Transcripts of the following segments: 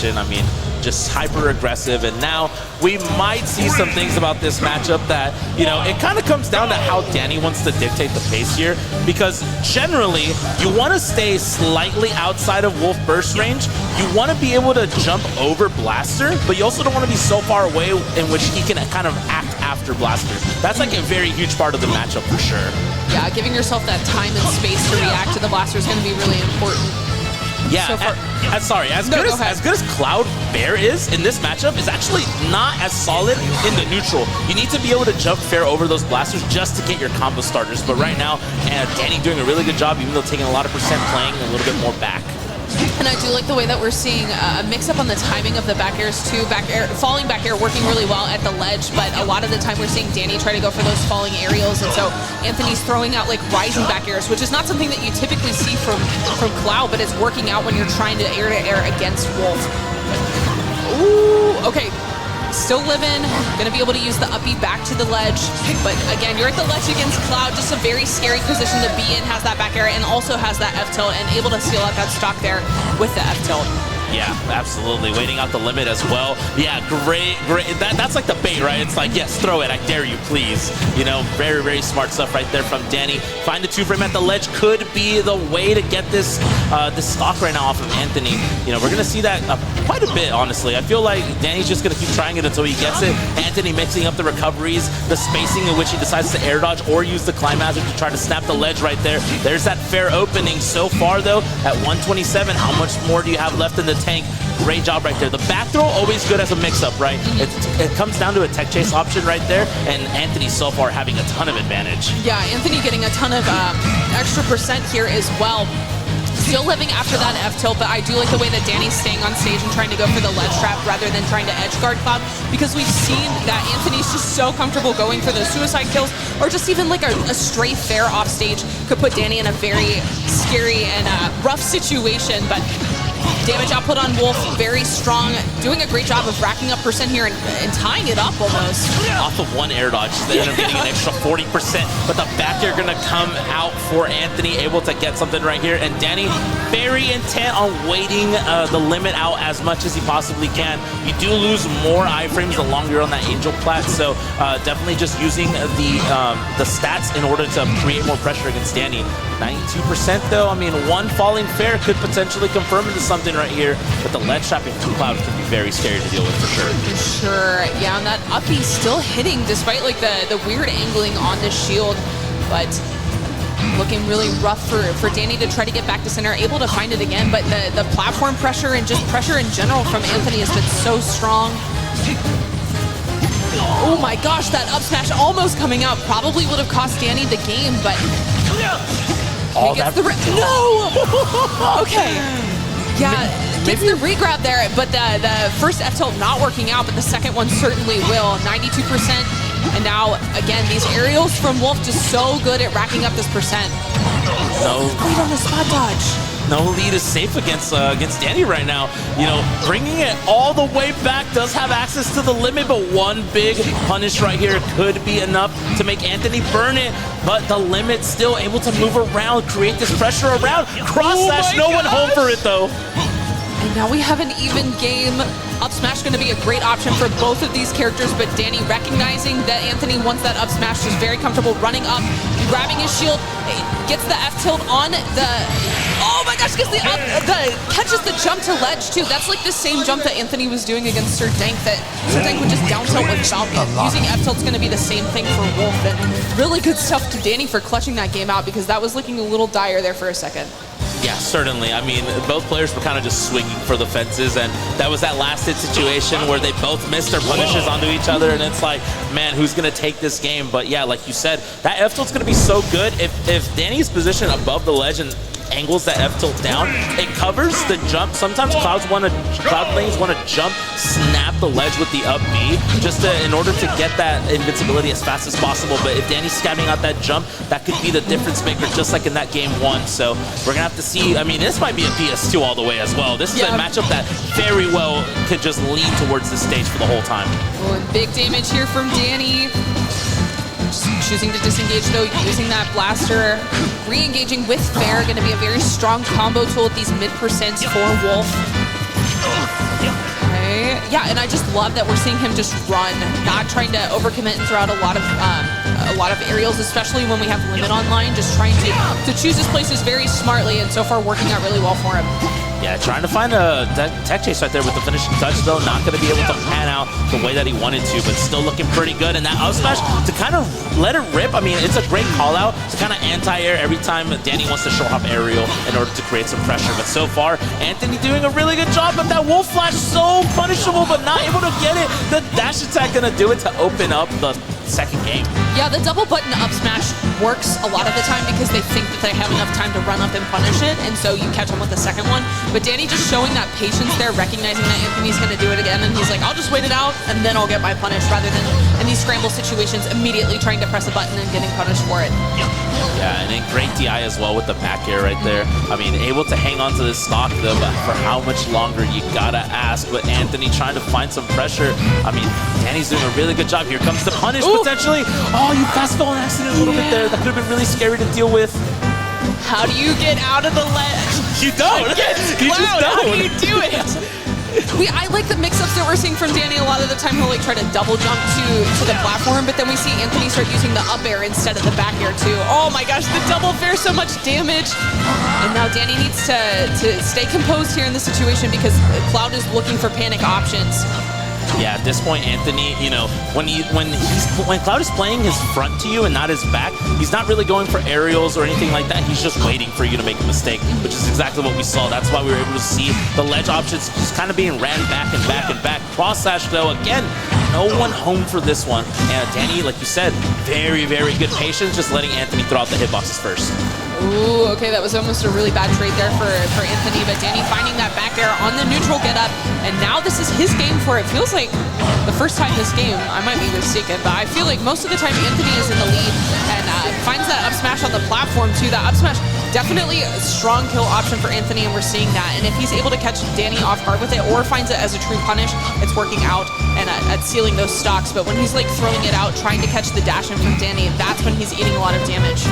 situation. I mean, just hyper aggressive, and now we might see some things about this matchup that, you know, it kind of comes down to how Dany wants to dictate the pace here, because generally you want to stay slightly outside of Wolf burst range. You want to be able to jump over Blaster, but you also don't want to be so far away in which he can kind of act after Blaster. That's like a very huge part of the matchup for sure. Yeah, giving yourself that time and space to react to the Blaster is going to be really important. Yeah, So sorry, as good as Cloud Bear is in this matchup, is actually not as solid in the neutral. You need to be able to jump fair over those blasters just to get your combo starters. But right now, Dany doing a really good job, even though taking a lot of percent, playing a little bit more back. And I do like the way that we're seeing a mix-up on the timing of the back airs too. Falling back air working really well at the ledge, but a lot of the time we're seeing Dany try to go for those falling aerials, and so Anthony's throwing out like rising back airs, which is not something that you typically see from Cloud, but it's working out when you're trying to air against Wolf. Ooh, okay. Still living, gonna be able to use the uppy back to the ledge, but again, you're at the ledge against Cloud, just a very scary position to be in, has that back air and also has that F-tilt and able to seal out that stock there with the F-tilt. Yeah, absolutely. Waiting out the limit as well. Yeah, great. That's like the bait, right? It's like, yes, throw it. I dare you, please. You know, very, very smart stuff right there from Dany. Find the 2-frame at the ledge could be the way to get this this stock right now off of Anthony. You know, we're going to see that quite a bit, honestly. I feel like Danny's just going to keep trying it until he gets it. Anthony mixing up the recoveries, the spacing in which he decides to air dodge or use the climb hazard to try to snap the ledge right there. There's that fair opening. So far, though, at 127, how much more do you have left in the tank? Great job right there. The back throw, always good as a mix-up, right? It comes down to a tech chase option right there, and Anthony so far having a ton of advantage. Yeah, Anthony getting a ton of extra percent here as well. Still living after that F-tilt, but I do like the way that Dany's staying on stage and trying to go for the ledge trap rather than trying to edge guard Cloud, because we've seen that Anthony's just so comfortable going for those suicide kills, or just even like a stray fair off stage could put Dany in a very scary and rough situation. But damage output on Wolf, very strong, doing a great job of racking up percent here and tying it up almost. Off of one air dodge, they end up getting an extra 40%, but the back air gonna come out for Anthony, able to get something right here, and Dany very intent on waiting the limit out as much as he possibly can. You do lose more iframes the longer you're on that Angel plat, so definitely just using the stats in order to create more pressure against Dany. 92% though, I mean, one falling fair could potentially confirm into something right here, but the ledge trapping from Cloud can be very scary to deal with for sure. For sure, yeah, and that uppy still hitting despite like the weird angling on the shield, but looking really rough for Dany to try to get back to center, able to find it again, but the platform pressure and just pressure in general from Anthony has been so strong. Oh my gosh, that up smash almost coming out, probably would have cost Dany the game, but all that no! Okay. Yeah, gets the regrab there, but the first F-tilt not working out, but the second one certainly will. 92%, and now, again, these aerials from Wolf just so good at racking up this percent. No. Lead on the spot dodge. No lead is safe against Dany right now. You know, bringing it all the way back, does have access to the limit, but one big punish right here could be enough to make Anthony burn it, but the limit still able to move around, create this pressure around. Cross slash, no one home for it though. And now we have an even game. Up smash going to be a great option for both of these characters, but Dany recognizing that Anthony wants that up smash, is very comfortable running up, grabbing his shield, gets the F-tilt on the... Oh my gosh, gets catches the jump to ledge too. That's like the same jump that Anthony was doing against Sir Dank, that Sir Dank would just down tilt with Falcon. Using F-tilt's going to be the same thing for Wolf, and really good stuff to Dany for clutching that game out, because that was looking a little dire there for a second. Yeah, certainly. I mean, both players were kind of just swinging for the fences, and that was that last hit situation where they both missed their punishes onto each other, and it's like, man, who's going to take this game? But yeah, like you said, that F-tilt's going to be so good. If Dany's positioned above the ledge and angles that F-tilt down, it covers the jump. Sometimes Cloud lanes want to jump, snap the ledge with the up B, just in order to get that invincibility as fast as possible. But if Dany's scamming out that jump, that could be the difference maker, just like in that game one. So we're gonna have to see. I mean, this might be a PS2 all the way as well. This is a matchup that very well could just lean towards the stage for the whole time. Oh, and big damage here from Dany. Choosing to disengage though, using that blaster, re-engaging with fair, going to be a very strong combo tool with these mid percents for Wolf. Yeah, and I just love that we're seeing him just run, not trying to overcommit and throw out a lot of aerials, especially when we have limit online. Just trying to choose his places very smartly, and so far working out really well for him. Yeah, trying to find a tech chase right there with the finishing touch, though. Not going to be able to pan out the way that he wanted to, but still looking pretty good. And that up smash to kind of let it rip. I mean, it's a great call out. It's kind of anti-air every time Dany wants to short hop aerial in order to create some pressure. But so far, Anthony doing a really good job. But that wolf flash so punishable, but not able to get it. The dash attack going to do it to open up the second game. Yeah, the double button up smash works a lot of the time because they think that they have enough time to run up and punish it, and so you catch them with the second one. But Dany just showing that patience there, recognizing that Anthony's going to do it again, and he's like, I'll just wait it out, and then I'll get my punish, rather than in these scramble situations immediately trying to press a button and getting punished for it. Yeah, and then great DI as well with the back air right there. I mean, able to hang on to this stock, though, but for how much longer, you gotta ask. But Anthony trying to find some pressure. I mean, Dany's doing a really good job. Here comes the punish, potentially. Oh, you fast fell on accident a little bit there. That could have been really scary to deal with. How do you get out of the ledge? You don't. You just don't. How do you do it? I like the mix-ups that we're seeing from Dany. A lot of the time he'll like try to double jump to the platform, but then we see Anthony start using the up air instead of the back air too. Oh my gosh, the double fair, so much damage. And now Dany needs to stay composed here in this situation because Cloud is looking for panic options. Yeah, at this point, Anthony, you know, when Cloud is playing his front to you and not his back, he's not really going for aerials or anything like that. He's just waiting for you to make a mistake, which is exactly what we saw. That's why we were able to see the ledge options just kind of being ran back and back and back. Cross slash, though, again, no one home for this one. And Dany, like you said, very, very good patience, just letting Anthony throw out the hitboxes first. Ooh, okay, that was almost a really bad trade there for Anthony, but Dany finding that back air on the neutral get up, and now this is his game for it. Feels like the first time this game, I might be mistaken, but I feel like most of the time Anthony is in the lead and finds that up smash on the platform too. That up smash, definitely a strong kill option for Anthony, and we're seeing that. And if he's able to catch Dany off guard with it or finds it as a true punish, it's working out and at sealing those stocks. But when he's like throwing it out, trying to catch the dash in from Dany, that's when he's eating a lot of damage.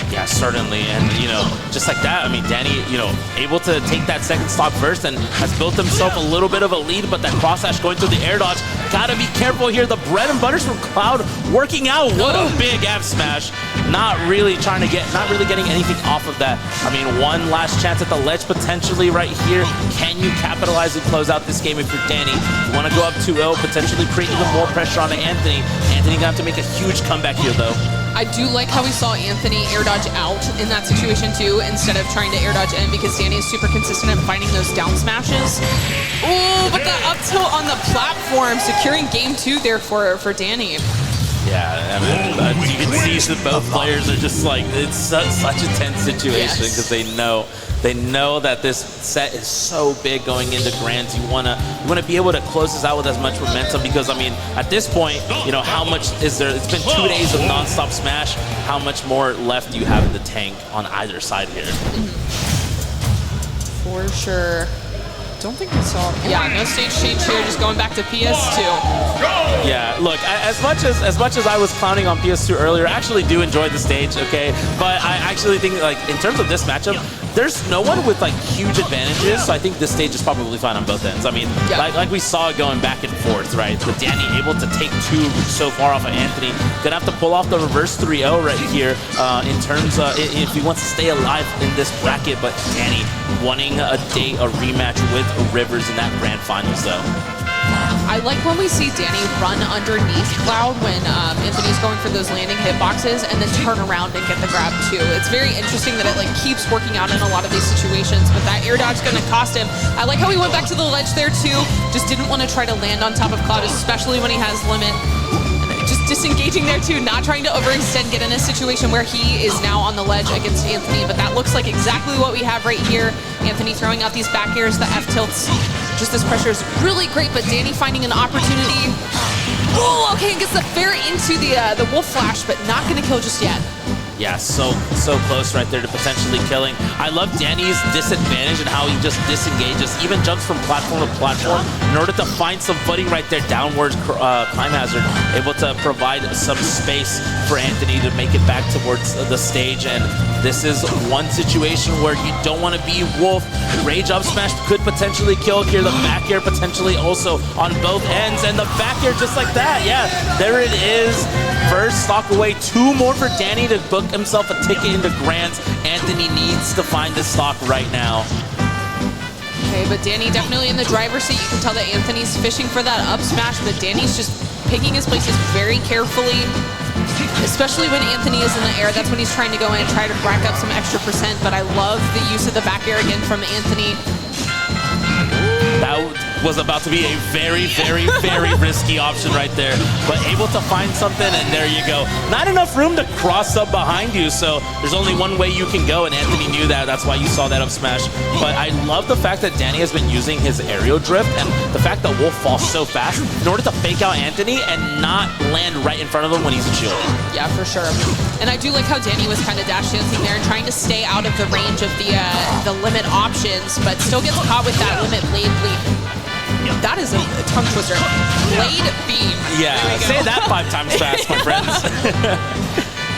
Yeah, certainly. And, you know, just like that, I mean, Dany, you know, able to take that second stock first and has built himself a little bit of a lead, but that cross slash going through the air dodge, gotta be careful here. The bread and butters from Cloud working out. What a big F smash. Not really getting anything off of that. I mean, one last chance at the ledge potentially right here. Can you capitalize and close out this game if you're Dany? You want to go up 2-0, potentially create even more pressure on Anthony. Anthony gonna have to make a huge comeback here, though. I do like how we saw Anthony air dodge out in that situation too, instead of trying to air dodge in, because Dany is super consistent at finding those down smashes. Ooh, but the up tilt on the platform, securing game 2 there for Dany. Yeah, I mean, you can see that both players are just like, it's such a tense situation because they know that this set is so big going into Grands. You wanna be able to close this out with as much momentum because, I mean, at this point, you know, how much is there? It's been 2 days of nonstop Smash. How much more left do you have in the tank on either side here? For sure. Don't think we saw. Yeah, no stage change here. Just going back to PS2. Yeah, look, as much as I was clowning on PS2 earlier, I actually do enjoy the stage. Okay, but I actually think, like, in terms of this matchup, there's no one with like huge advantages, so I think this stage is probably fine on both ends. I mean, like we saw it going back and forth, right? With Dany able to take 2 so far off of Anthony, gonna have to pull off the reverse 3-0 right here in terms of if he wants to stay alive in this bracket. But Dany wanting a rematch with Rivers in that grand finals, though. I like when we see Dany run underneath Cloud when Anthony's going for those landing hitboxes and then turn around and get the grab too. It's very interesting that it like keeps working out in a lot of these situations, but that air dodge is going to cost him. I like how he went back to the ledge there too. Just didn't want to try to land on top of Cloud, especially when he has limit. Just disengaging there too, not trying to overextend, get in a situation where he is now on the ledge against Anthony, but that looks like exactly what we have right here. Anthony throwing out these back airs, the F tilts. Just this pressure is really great, but Dany finding an opportunity. Oh, okay, gets the fair into the wolf flash, but not gonna kill just yet. Yeah, so close right there to potentially killing. I love Dany's disadvantage and how he just disengages, even jumps from platform to platform in order to find some footing right there, downwards climb hazard, able to provide some space for Anthony to make it back towards the stage. And this is one situation where you don't want to be Wolf. Rage up smash could potentially kill here. The back air potentially also on both ends, and the back air just like that. Yeah, there it is. First stock away, 2 more for Dany to book himself a ticket into Grands. Anthony needs to find this stock right now. Okay, but Dany definitely in the driver's seat. You can tell that Anthony's fishing for that up smash, but Dany's just picking his places very carefully, especially when Anthony is in the air. That's when he's trying to go in and try to rack up some extra %, but I love the use of the back air again from Anthony. That was about to be a very, very, very risky option right there, but able to find something, and there you go. Not enough room to cross up behind you, so there's only one way you can go, and Anthony knew that. That's why you saw that up smash. But I love the fact that Dany has been using his aerial drift, and the fact that Wolf falls so fast in order to fake out Anthony and not land right in front of him when he's in shield. Yeah, for sure. And I do like how Dany was kind of dash dancing there and trying to stay out of the range of the limit options, but still gets caught with that limit blade leap. That is a tongue twister. Blade beam. Yeah, say that 5 times fast, my friends.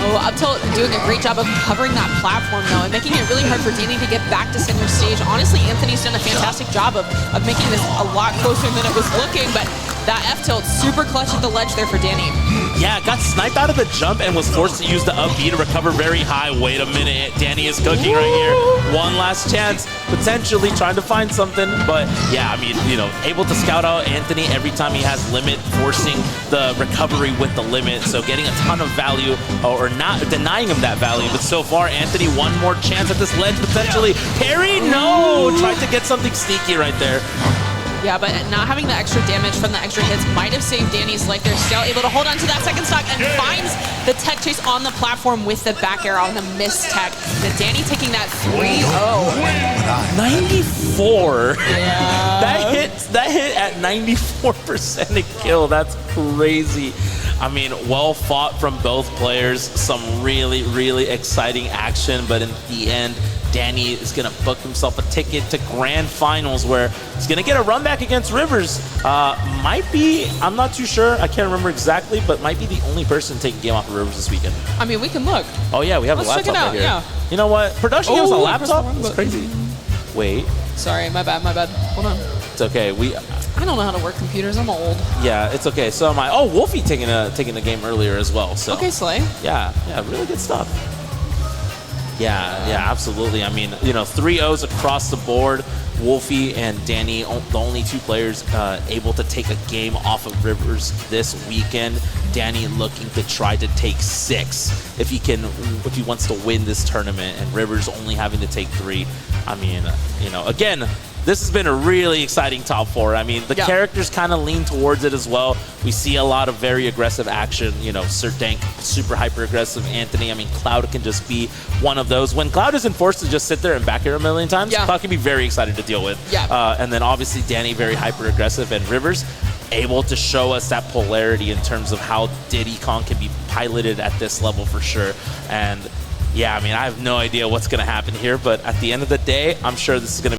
Oh, Uptilt doing a great job of covering that platform, though, and making it really hard for Dany to get back to center stage. Honestly, Anthony's done a fantastic job of making this a lot closer than it was looking, but that F-tilt super clutch at the ledge there for Dany. Yeah, got sniped out of the jump and was forced to use the up B to recover very high. Wait a minute, Dany is cooking right here. One last chance, potentially trying to find something, but yeah, I mean, you know, able to scout out Anthony every time he has limit, forcing the recovery with the limit, so getting a ton of value, or not denying him that value. But so far, Anthony, one more chance at this ledge, potentially. Parry, no! Tried to get something sneaky right there. Yeah, but not having the extra damage from the extra hits might have saved Dany's life. They're still able to hold on to that second stock and finds the tech chase on the platform with the back air on the miss tech. And Dany taking that 3-0. 94. Yeah. That hit at 94% to kill. That's crazy. I mean, well fought from both players. Some really, really exciting action, but in the end, Dany is going to book himself a ticket to Grand Finals, where he's going to get a run back against Rivers. Might be, I'm not too sure, I can't remember exactly, but might be the only person taking game off of Rivers this weekend. I mean, we can look. Oh yeah, we have a laptop check it out, right here. yeah. You know what? Production gives a laptop? It's crazy. Wait. Sorry, my bad. Hold on. It's okay. I don't know how to work computers. I'm old. Yeah, it's okay. So am I. Oh, Wolfie taking a game earlier as well. So okay, Slay. Yeah, really good stuff. Yeah, absolutely. I mean, you know, 3-0s across the board. Wolfie and Dany, the only 2 players able to take a game off of Rivers this weekend. Dany looking to try to take 6 if he wants to win this tournament, and Rivers only having to take 3. I mean, you know, again, this has been a really exciting top 4. I mean, the characters kind of lean towards it as well. We see a lot of very aggressive action. You know, Sir Dank, super hyper aggressive. Anthony, I mean, Cloud can just be one of those. When Cloud isn't forced to just sit there and back air a million times, Cloud can be very excited to deal with. And then obviously Dany, very hyper aggressive, and Rivers able to show us that polarity in terms of how Diddy Kong can be piloted at this level for sure. And yeah, I mean, I have no idea what's going to happen here, but at the end of the day, I'm sure this is going to